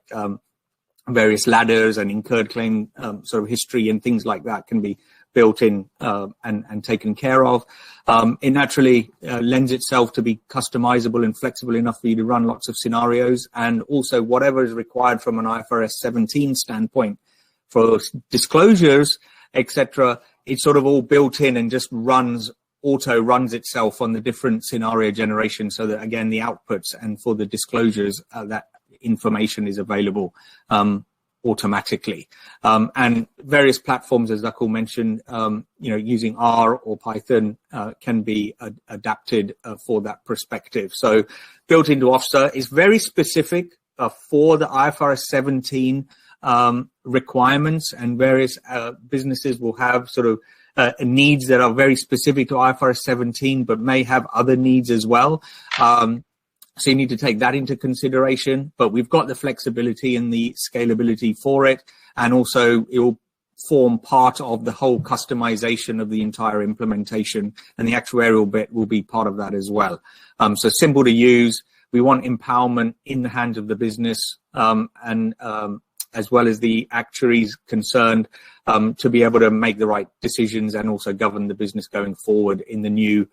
various ladders and incurred claim sort of history and things like that can be built in and taken care of. It naturally lends itself to be customizable and flexible enough for you to run lots of scenarios, and also whatever is required from an IFRS 17 standpoint for disclosures, etc. It's sort of all built in and just auto runs itself on the different scenario generation, so that again the outputs and for the disclosures that information is available automatically. And various platforms, as Akhil mentioned, using R or Python can be adapted for that perspective. So built into OFSA is very specific for the IFRS 17 requirements, and various businesses will have sort of needs that are very specific to IFRS 17, but may have other needs as well. So you need to take that into consideration, but we've got the flexibility and the scalability for it. And also it will form part of the whole customization of the entire implementation, and the actuarial bit will be part of that as well. So simple to use. We want empowerment in the hands of the business, and as well as the actuaries concerned, to be able to make the right decisions and also govern the business going forward in the new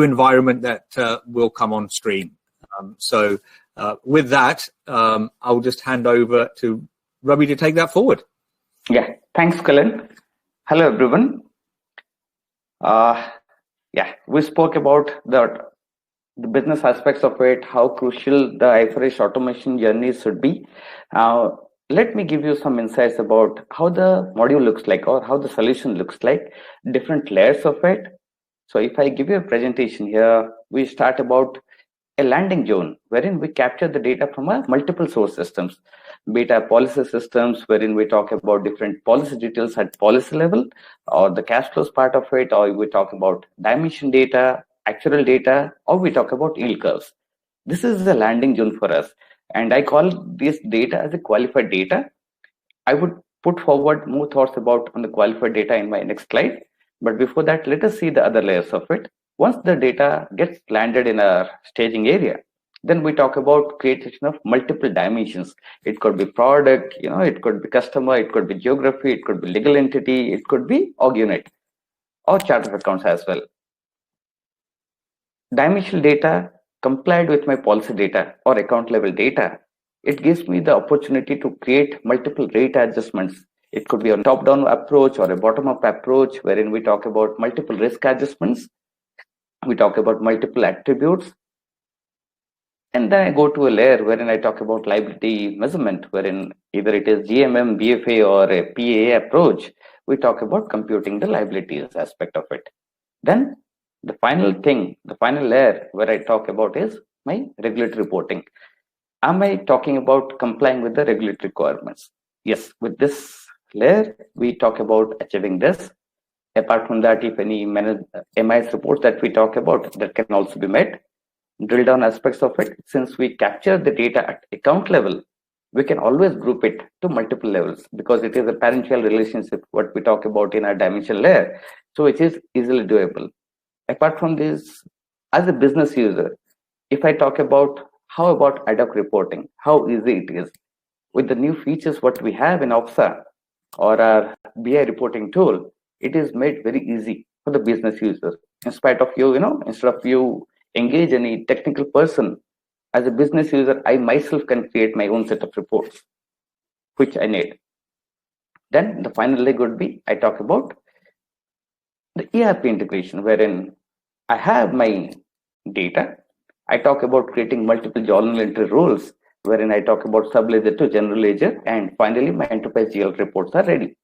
environment that will come on stream. So with that, I'll just hand over to Rabi to take that forward. Yeah, thanks, Kulin. Hello, everyone. We spoke about the business aspects of it, how crucial the IFRS automation journey should be. Let me give you some insights about how the module looks like, or how the solution looks like, different layers of it. So if I give you a presentation here, we start about a landing zone wherein we capture the data from multiple source systems, beta policy systems, wherein we talk about different policy details at policy level, or the cash flows part of it, or we talk about dimension data, actuarial data, or we talk about yield curves. This is the landing zone for us, and I call this data as a qualified data. I would put forward more thoughts about on the qualified data in my next slide, but before that, let us see the other layers of it. Once the data gets landed in our staging area, then we talk about creation of multiple dimensions. It could be product, it could be customer, it could be geography, it could be legal entity, it could be org unit, or chart of accounts as well. Dimensional data complied with my policy data or account level data. It gives me the opportunity to create multiple rate adjustments. It could be a top-down approach or a bottom-up approach, wherein we talk about multiple risk adjustments. We talk about multiple attributes, and then I go to a layer wherein I talk about liability measurement, wherein either it is GMM, BFA, or a PAA approach. We talk about computing the liabilities aspect of it. Then the final thing, the final layer where I talk about is my regulatory reporting. Am I talking about complying with the regulatory requirements? Yes, with this layer, we talk about achieving this. Apart from that, if any MIS reports that we talk about, that can also be met. Drill down aspects of it. Since we capture the data at account level, we can always group it to multiple levels, because it is a parent-child relationship, what we talk about in our dimensional layer. So it is easily doable. Apart from this, as a business user, if I talk about how about ad hoc reporting, how easy it is. With the new features what we have in OFSA or our BI reporting tool, it is made very easy for the business user. In spite of you, instead of you engage any technical person, as a business user, I myself can create my own set of reports, which I need. Then the final leg would be, I talk about the ERP integration, wherein I have my data, I talk about creating multiple journal entry rules, wherein I talk about sub-ledger to general ledger, and finally my enterprise GL reports are ready.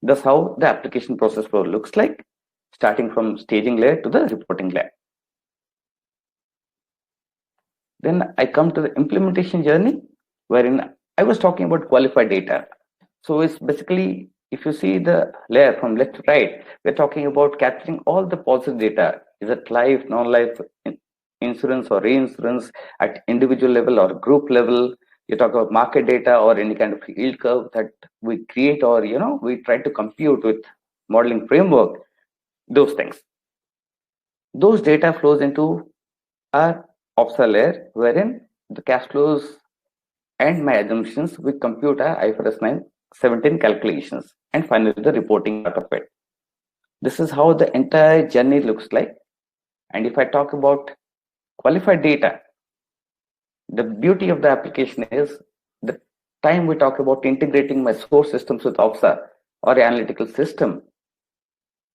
That's how the application process flow looks like, starting from staging layer to the reporting layer. Then I come to the implementation journey, wherein I was talking about qualified data. So it's basically, if you see the layer from left to right, we're talking about capturing all the policy data. Is it life, non-life, insurance or reinsurance at individual level or group level? You talk about market data or any kind of yield curve that we create, or we try to compute with modeling framework. Those things. Those data flows into our OPSA layer, wherein the cash flows and my assumptions, we compute our IFRS 17 calculations, and finally the reporting part of it. This is how the entire journey looks like. And if I talk about qualified data, the beauty of the application is the time we talk about integrating my source systems with OPSA or analytical system,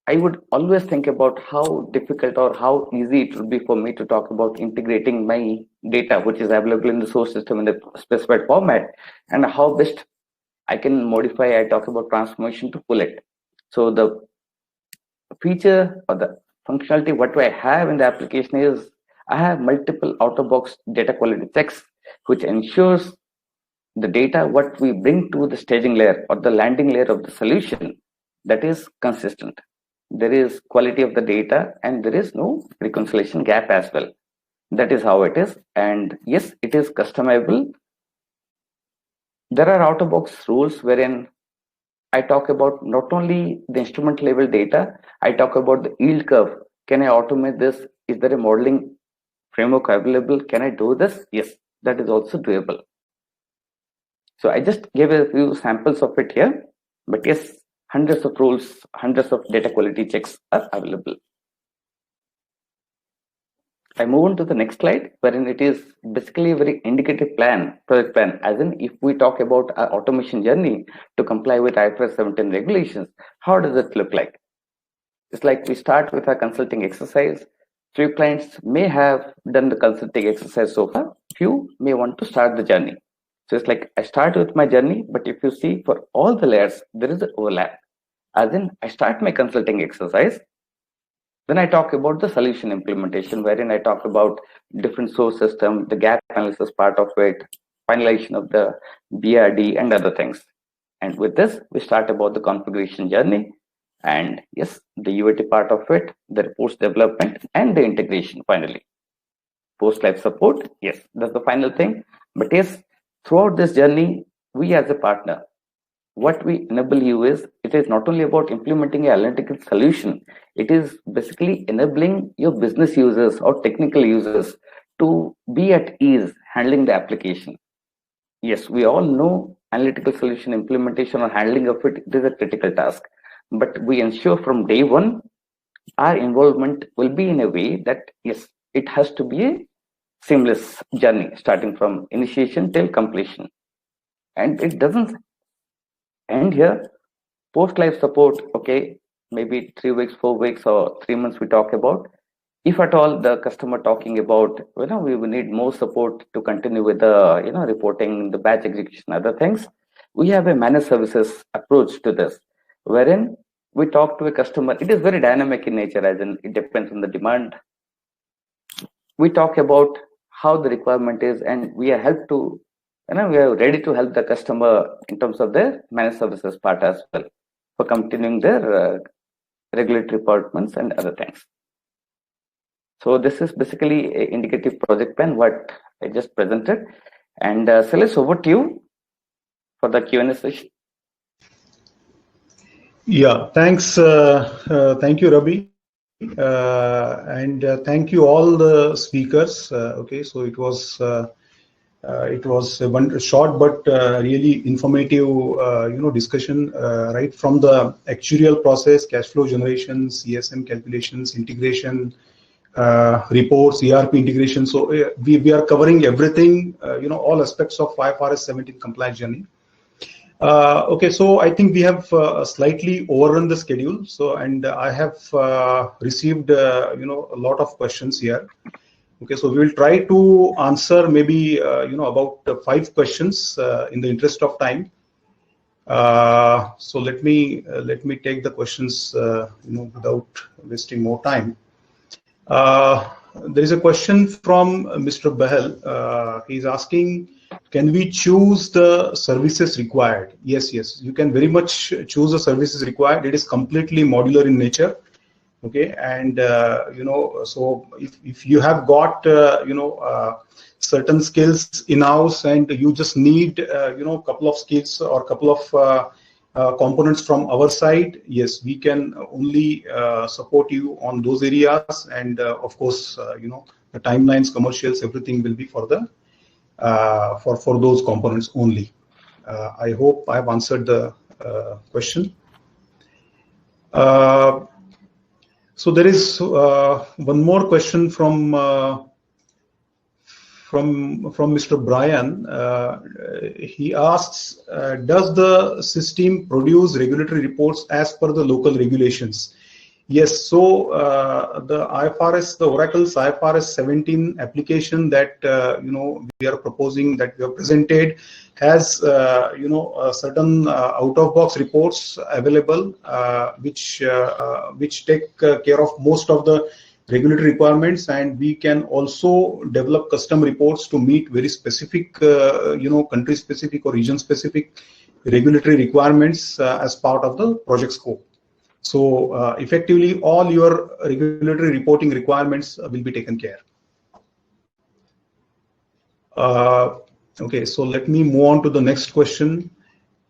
I would always think about how difficult or how easy it would be for me to talk about integrating my data, which is available in the source system in the specified format, and how best I can modify. I talk about transformation to pull it. So the feature or the functionality what I have in the application is I have multiple out-of-box data quality checks, which ensures the data what we bring to the staging layer or the landing layer of the solution, that is consistent. There is quality of the data and there is no reconciliation gap as well. That is how it is. And yes, it is customizable. There are out-of-box rules wherein I talk about not only the instrument level data, I talk about the yield curve. Can I automate this? Is there a modeling framework available? Can I do this? Yes, that is also doable. So I just gave a few samples of it here, but yes, hundreds of rules, hundreds of data quality checks are available. I move on to the next slide, wherein it is basically a very indicative plan, project plan, as in if we talk about our automation journey to comply with IFRS 17 regulations, how does it look like? It's like we start with a consulting exercise. Few clients may have done the consulting exercise so far, few may want to start the journey. So it's like I start with my journey, but if you see for all the layers, there is an overlap. As in, I start my consulting exercise, then I talk about the solution implementation, wherein I talk about different source system, the gap analysis part of it, finalization of the BRD and other things. And with this, we start about the configuration journey. And yes, the UAT part of it, the reports development and the integration finally. Post-life support, yes, that's the final thing. But yes, throughout this journey, we as a partner, what we enable you is, it is not only about implementing an analytical solution, it is basically enabling your business users or technical users to be at ease handling the application. Yes, we all know analytical solution implementation or handling of it is a critical task, but we ensure from day one, our involvement will be in a way that, yes, it has to be a seamless journey, starting from initiation till completion. And it doesn't end here. Post-life support, okay, maybe 3 weeks, 4 weeks, or 3 months we talk about. If at all the customer talking about, we will need more support to continue with the, reporting, the batch execution, other things, we have a managed services approach to this, wherein we talk to a customer. It is very dynamic in nature, as in it depends on the demand. We talk about how the requirement is, and we are helped to, we are ready to help the customer in terms of their managed services part as well, for continuing their regulatory requirements and other things. So this is basically an indicative project plan, what I just presented. And Shailesh, over to you for the Q&A session. Yeah, thanks. Thank you, Rabi. And thank you all the speakers. Okay, so it was one short but really informative, discussion right from the actuarial process, cash flow generation, CSM calculations, integration, reports, ERP integration. So we are covering everything, all aspects of IFRS 17 compliance journey. Okay, so I think we have slightly overrun the schedule. So, and I have received, a lot of questions here. Okay, so we will try to answer maybe about 5 questions in the interest of time. So let me take the questions without wasting more time. There is a question from Mr. Bahal. He's asking, can we choose the services required? Yes, you can very much choose the services required. It is completely modular in nature. Okay, and so if you have got certain skills in-house and you just need couple of skills or couple of components from our side, yes, we can only support you on those areas, and of course the timelines, commercials, everything will be for the for those components only. I hope I have answered the question. So there is one more question from Mr. Brian. He asks, does the system produce regulatory reports as per the local regulations? Yes. So the IFRS, the Oracle's IFRS 17 application that we are proposing, that we have presented, has certain out-of-box reports available, which take care of most of the regulatory requirements, and we can also develop custom reports to meet very specific, country-specific or region-specific regulatory requirements as part of the project scope. So effectively, all your regulatory reporting requirements will be taken care. Okay, so let me move on to the next question.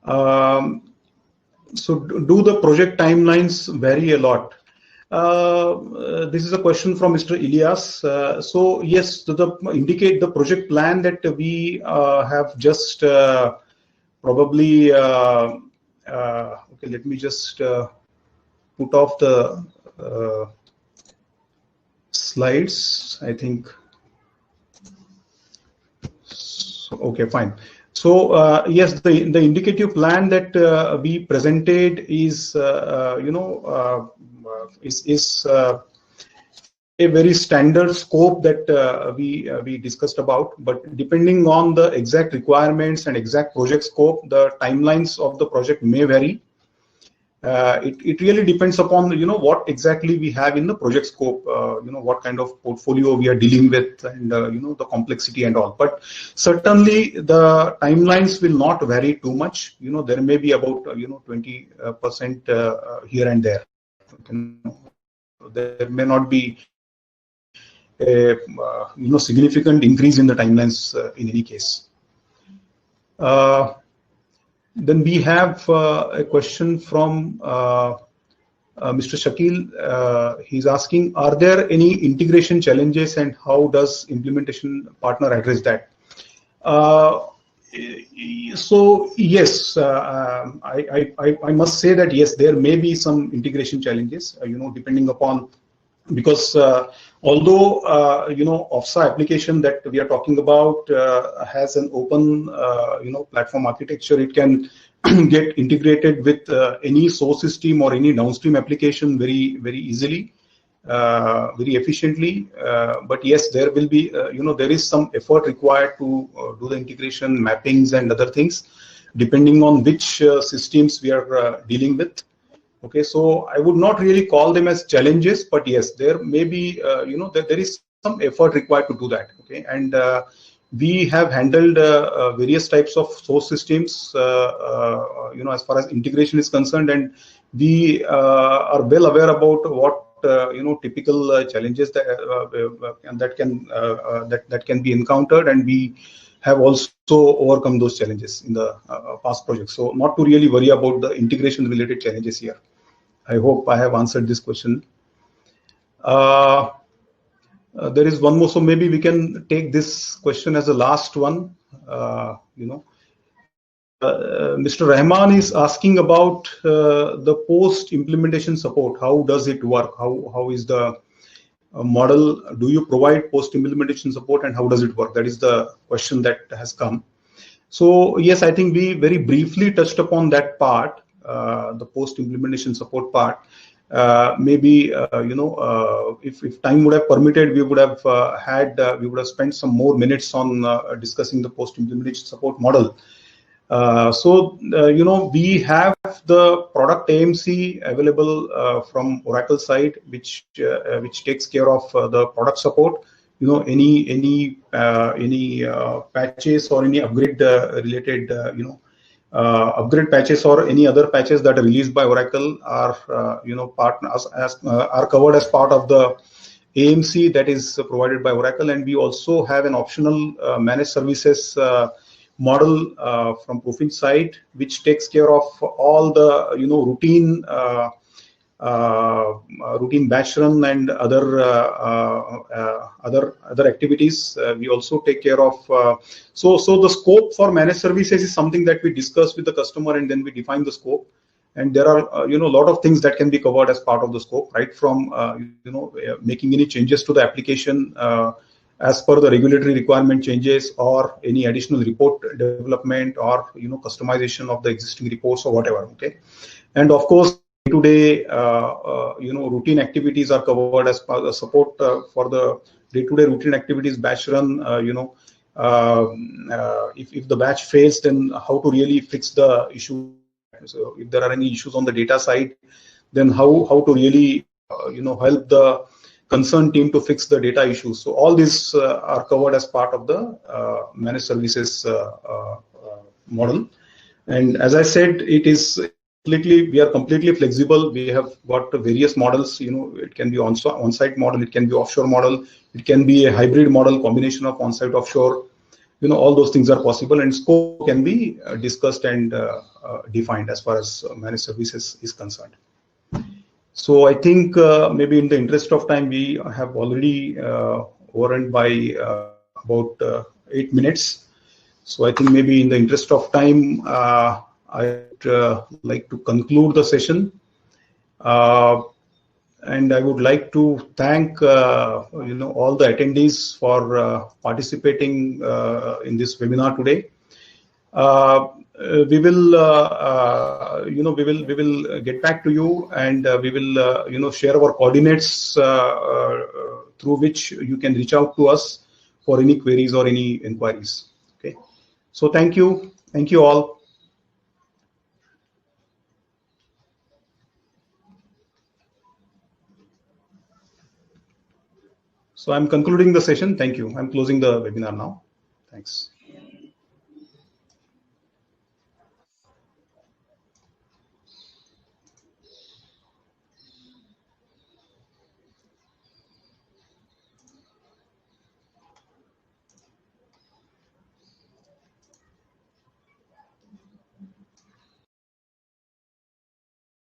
So do the project timelines vary a lot? This is a question from Mr. Ilyas. So yes, indicate the project plan that we have just probably. Okay, let me just put off the slides, I think. So, okay, fine. So yes, the indicative plan that we presented is is a very standard scope that we discussed about, but depending on the exact requirements and exact project scope, the timelines of the project may vary. It really depends upon what exactly we have in the project scope, what kind of portfolio we are dealing with, and the complexity and all. But certainly the timelines will not vary too much. There may be about 20% here and there. There may not be a significant increase in the timelines in any case. Then we have a question from Mr. Shakil. He's asking, are there any integration challenges and how does implementation partner address that? So yes, I must say that yes, there may be some integration challenges, depending upon, because although OFSA application that we are talking about has an open platform architecture, it can get integrated with any source system or any downstream application very easily, very efficiently. But yes, there will be there is some effort required to do the integration, mappings, and other things, depending on which systems we are dealing with. Okay, so I would not really call them as challenges, but yes, there may be, there is some effort required to do that. Okay, and we have handled various types of source systems, as far as integration is concerned, and we are well aware about what typical challenges that can be encountered, and we have also overcome those challenges in the past projects. So not to really worry about the integration related challenges here. I hope I have answered this question. There is one more, so maybe we can take this question as the last one. Mr. Rahman is asking about the post-implementation support. How does it work? How is the model? Do you provide post-implementation support, and how does it work? That is the question that has come. So yes, I think we very briefly touched upon that part, the post-implementation support part. maybe if time would have permitted, we would have spent some more minutes on discussing the post-implementation support model. We have the product AMC available from Oracle side, which takes care of the product support. Any patches or any upgrade related upgrade patches or any other patches that are released by Oracle are are covered as part of the AMC that is provided by Oracle, and we also have an optional managed services model from Profinch side, which takes care of all the routine batch run and other activities. We also take care of so the scope for managed services is something that we discuss with the customer, and then we define the scope. And there are a lot of things that can be covered as part of the scope, right from making any changes to the application as per the regulatory requirement changes, or any additional report development, or customization of the existing reports or whatever. Okay, and of course day-to-day routine activities are covered as part of the support for the day-to-day routine activities, batch run. If the batch fails, then how to really fix the issue. So if there are any issues on the data side, then how to really help the concerned team to fix the data issues. So all these are covered as part of the managed services model. And as I said, we are completely flexible. We have got various models. It can be on-site model, it can be offshore model, it can be a hybrid model, combination of on-site, offshore. All those things are possible, and scope can be discussed and defined as far as managed services is concerned. So I think maybe in the interest of time, we have already overrun by about 8 minutes. So I think maybe in the interest of time, I'd like to conclude the session. And I would like to thank all the attendees for participating in this webinar today. We will get back to you, and we will share our coordinates through which you can reach out to us for any queries or any inquiries. Okay, so thank you all. So I'm concluding the session. Thank you. I'm closing the webinar now. Thanks.